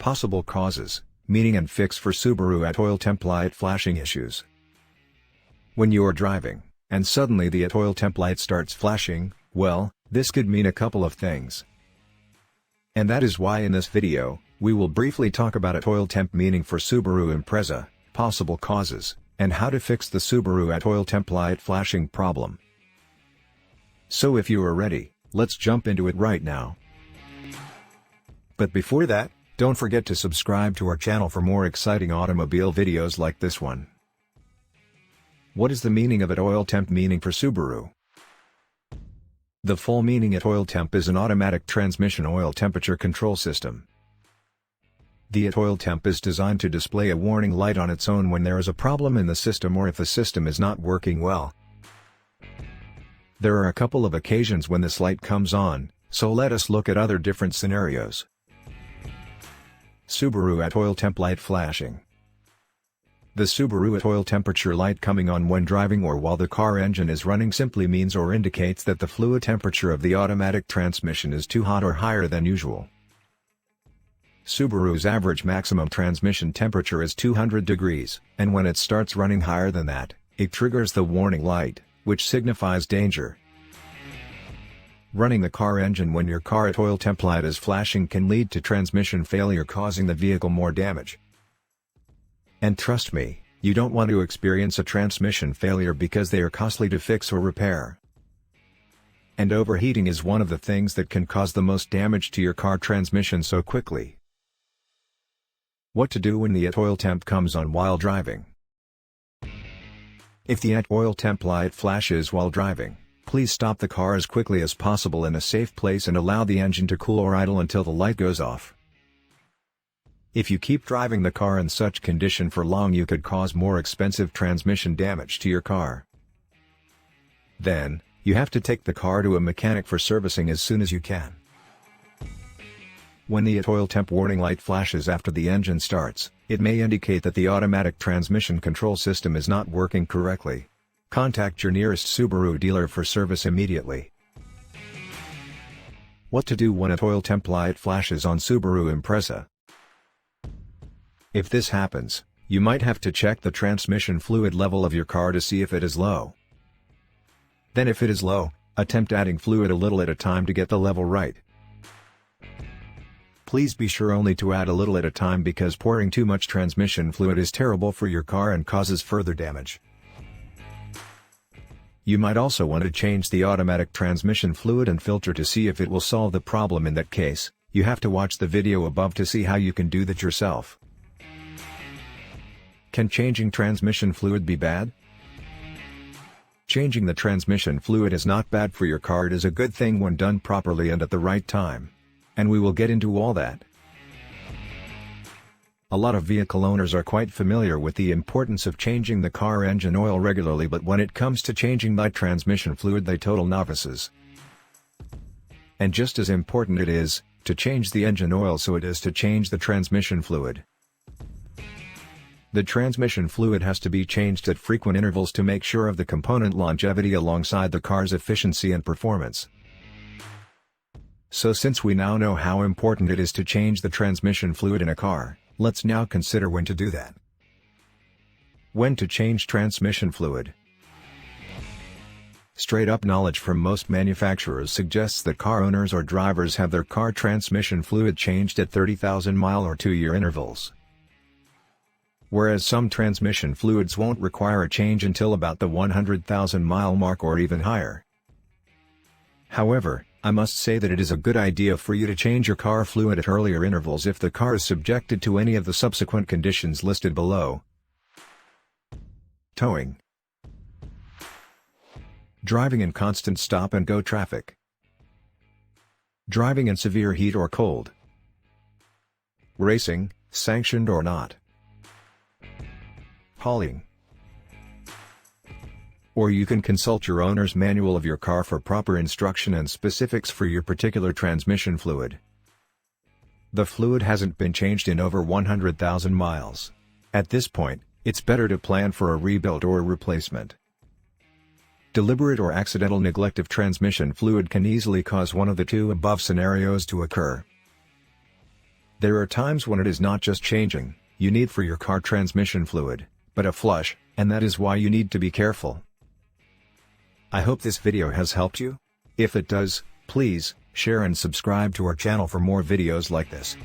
Possible causes, meaning and fix for Subaru AT Oil Temp light flashing issues. When you are driving, and suddenly the AT Oil Temp light starts flashing, well, this could mean a couple of things. And that is why in this video, we will briefly talk about AT Oil Temp meaning for Subaru Impreza, possible causes, and how to fix the Subaru AT Oil Temp light flashing problem. So if you are ready, let's jump into it right now. But before that, don't forget to subscribe to our channel for more exciting automobile videos like this one. What is the meaning of AT Oil Temp meaning for Subaru? The full meaning AT Oil Temp is an automatic transmission oil temperature control system. The AT Oil Temp is designed to display a warning light on its own when there is a problem in the system or if the system is not working well. There are a couple of occasions when this light comes on, so let us look at other different scenarios. Subaru AT Oil Temp light flashing. The Subaru AT Oil temperature light coming on when driving or while the car engine is running simply means or indicates that the fluid temperature of the automatic transmission is too hot or higher than usual. Subaru's average maximum transmission temperature is 200 degrees, and when it starts running higher than that, it triggers the warning light, which signifies danger. Running the car engine when your car AT Oil Temp light is flashing can lead to transmission failure, causing the vehicle more damage. And trust me, you don't want to experience a transmission failure because they are costly to fix or repair. And overheating is one of the things that can cause the most damage to your car transmission so quickly. What to do when the AT Oil Temp comes on while driving? If the AT Oil Temp light flashes while driving, please stop the car as quickly as possible in a safe place and allow the engine to cool or idle until the light goes off. If you keep driving the car in such condition for long, you could cause more expensive transmission damage to your car. Then, you have to take the car to a mechanic for servicing as soon as you can. When the AT Oil Temp warning light flashes after the engine starts, it may indicate that the automatic transmission control system is not working correctly. Contact your nearest Subaru dealer for service immediately. What to do when AT Oil Temp light flashes on Subaru Impreza? If this happens, you might have to check the transmission fluid level of your car to see if it is low. Then if it is low, attempt adding fluid a little at a time to get the level right. Please be sure only to add a little at a time because pouring too much transmission fluid is terrible for your car and causes further damage. You might also want to change the automatic transmission fluid and filter to see if it will solve the problem. In that case, you have to watch the video above to see how you can do that yourself. Can changing transmission fluid be bad? Changing the transmission fluid is not bad for your car. It is a good thing when done properly and at the right time. And we will get into all that. A lot of vehicle owners are quite familiar with the importance of changing the car engine oil regularly, but when it comes to changing that transmission fluid, they total novices. And just as important it is to change the engine oil, so it is to change the transmission fluid. The transmission fluid has to be changed at frequent intervals to make sure of the component longevity alongside the car's efficiency and performance. So since we now know how important it is to change the transmission fluid in a car, let's now consider when to do that. When to change transmission fluid. Straight up knowledge from most manufacturers suggests that car owners or drivers have their car transmission fluid changed at 30,000 mile or 2-year intervals. Whereas some transmission fluids won't require a change until about the 100,000 mile mark or even higher. However, I must say that it is a good idea for you to change your car fluid at earlier intervals if the car is subjected to any of the subsequent conditions listed below. Towing. Driving in constant stop-and-go traffic. Driving in severe heat or cold. Racing, sanctioned or not. Hauling. Or you can consult your owner's manual of your car for proper instruction and specifics for your particular transmission fluid. The fluid hasn't been changed in over 100,000 miles. At this point, it's better to plan for a rebuild or replacement. Deliberate or accidental neglect of transmission fluid can easily cause one of the two above scenarios to occur. There are times when it is not just changing you need for your car transmission fluid, but a flush, and that is why you need to be careful. I hope this video has helped you. If it does, please share and subscribe to our channel for more videos like this.